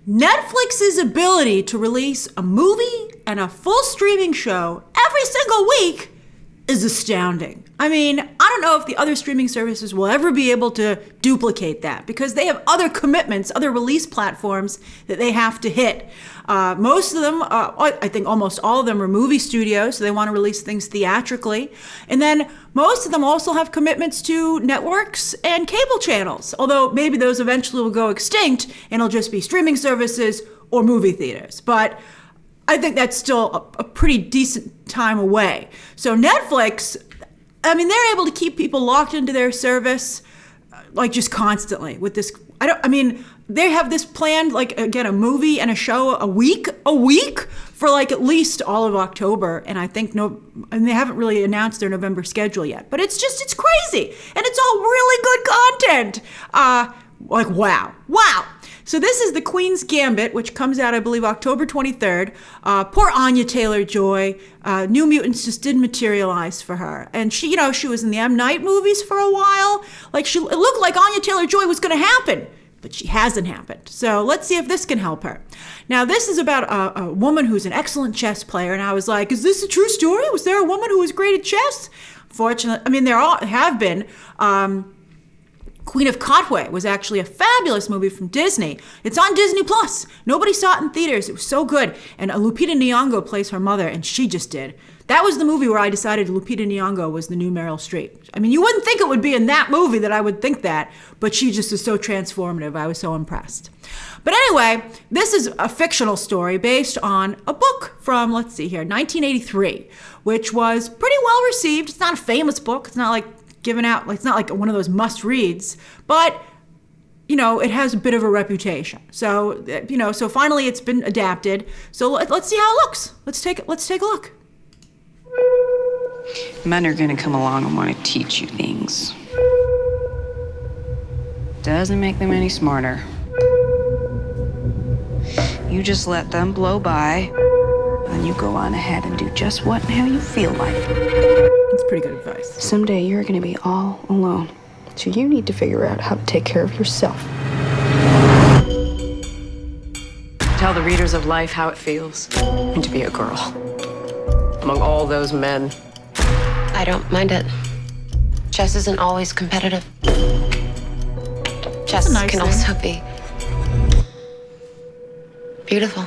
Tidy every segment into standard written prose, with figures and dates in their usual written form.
Netflix's ability to release a movie and a full streaming show every single week is astounding. I mean, I don't know if the other streaming services will ever be able to duplicate that because they have other commitments, other release platforms that they have to hit. Most of them, I think almost all of them are movie studios, so they want to release things theatrically. And then most of them also have commitments to networks and cable channels, although maybe those eventually will go extinct and it'll just be streaming services or movie theaters. But I think that's still a pretty decent time away. So Netflix, I mean, they're able to keep people locked into their service like just constantly with this. They have this planned, like, again, a movie and a show a week for like at least all of October. And I think and they haven't really announced their November schedule yet, but it's crazy. And it's all really good content. Wow. So this is The Queen's Gambit, which comes out, I believe, October 23rd. Poor Anya Taylor-Joy. New Mutants just didn't materialize for her. And she was in the M. Night movies for a while. It looked like Anya Taylor-Joy was going to happen, but she hasn't happened. So let's see if this can help her. Now, this is about a woman who's an excellent chess player. And I was like, is this a true story? Was there a woman who was great at chess? Fortunately, there have been. Queen of Katwe was actually a fabulous movie from Disney. It's on Disney Plus. Nobody saw it in theaters. It was so good. And Lupita Nyong'o plays her mother, and she just did. That was the movie where I decided Lupita Nyong'o was the new Meryl Streep. I mean, you wouldn't think it would be in that movie that I would think that, but she just is so transformative. I was so impressed. But anyway, this is a fictional story based on a book from, 1983, which was pretty well received. It's not a famous book. It's not like given out, it's not like one of those must reads, but it has a bit of a reputation. So so finally it's been adapted. So let's see how it looks. Let's take a look. Men are gonna come along and want to teach you things. Doesn't make them any smarter. You just let them blow by, and you go on ahead and do just what and how you feel like. That's pretty good advice. Someday you're gonna be all alone, so you need to figure out how to take care of yourself. Tell the readers of life how it feels and to be a girl among all those men. I don't mind it. Chess isn't always competitive. Chess can also be beautiful.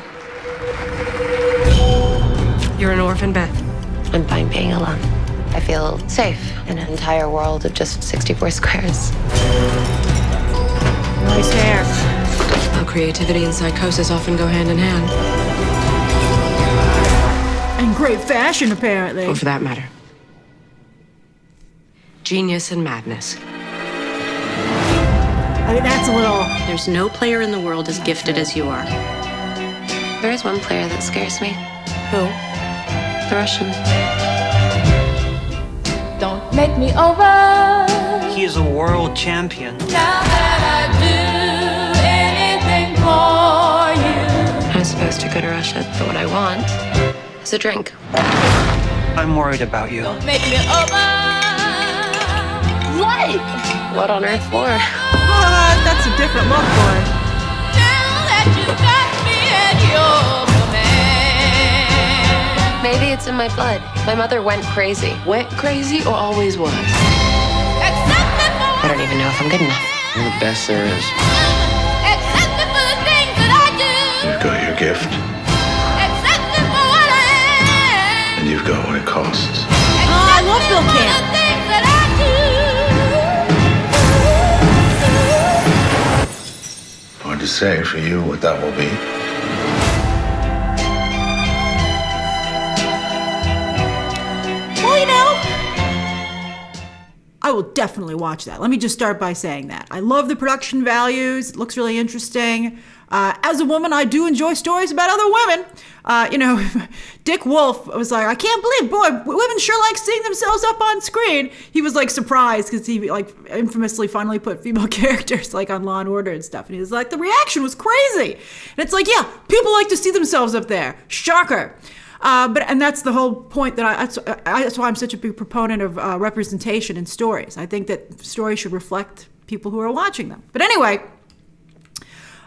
You're an orphan, Beth. I'm fine being alone. I feel safe in an entire world of just 64 squares. Nice hair. How creativity and psychosis often go hand in hand. And great fashion, apparently. Or for that matter, genius and madness. I think that's a little... There's no player in the world as gifted as you are. There is one player that scares me. Who? The Russian. Don't make me over. He is a world champion. Now that I do anything for you. I'm supposed to go to Russia, but what I want is a drink. I'm worried about you. Don't make me over. What on earth for? That's a different look for it. Now that you got me at your command. Maybe it's in my blood. My mother went crazy. Went crazy or always was? Accept me for I don't even know if I'm good enough. You're the best there is. Accept me for the things that I do. You've got your gift, Accept me for what I am. and you've got what it costs. I love Bill For Camp. the things that I do. Hard to say for you what that will be. Well, I will definitely watch that. Let me just start by saying that. I love the production values. It looks really interesting. As a woman, I do enjoy stories about other women. Dick Wolf was like, I can't believe, women sure like seeing themselves up on screen. He was like surprised because he infamously finally put female characters on Law and Order and stuff. And he was like, the reaction was crazy. And it's like, yeah, people like to see themselves up there. Shocker. And that's the whole point that's why I'm such a big proponent of representation in stories. I think that stories should reflect people who are watching them. But anyway,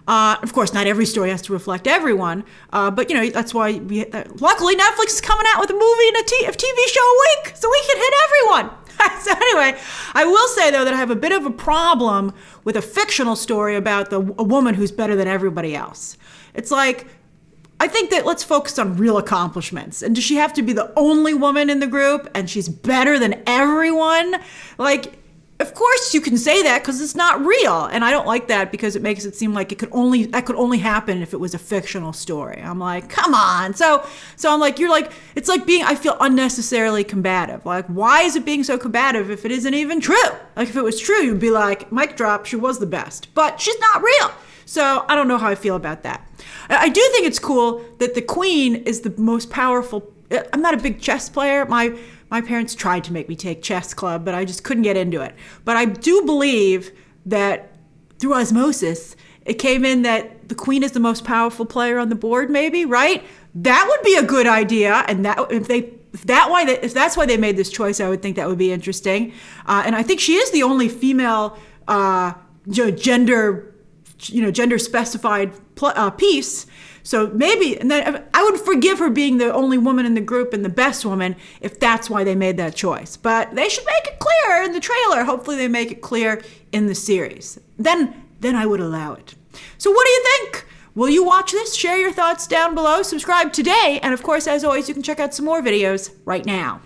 Of course, not every story has to reflect everyone, but that's why luckily Netflix is coming out with a movie and a TV show a week, so we can hit everyone. So anyway, I will say though that I have a bit of a problem with a fictional story about a woman who's better than everybody else. It's like, I think that let's focus on real accomplishments. And does she have to be the only woman in the group and she's better than everyone? Like, of course you can say that because it's not real. And I don't like that because it makes it seem like that could only happen if it was a fictional story. I'm like, come on. So I'm like, it's like I feel unnecessarily combative. Like, why is it being so combative if it isn't even true? Like, if it was true, you'd be like, mic drop, she was the best. But she's not real. So I don't know how I feel about that. I do think it's cool that the queen is the most powerful. I'm not a big chess player. My parents tried to make me take chess club, but I just couldn't get into it. But I do believe that through osmosis, it came in that the queen is the most powerful player on the board, maybe, right? That would be a good idea. And that if that's why they made this choice, I would think that would be interesting. And I think she is the only female gender specified piece. So maybe, and then I would forgive her being the only woman in the group and the best woman if that's why they made that choice. But they should make it clear in the trailer. Hopefully they make it clear in the series. Then I would allow it. So what do you think? Will you watch this? Share your thoughts down below. Subscribe today. And of course, as always, you can check out some more videos right now.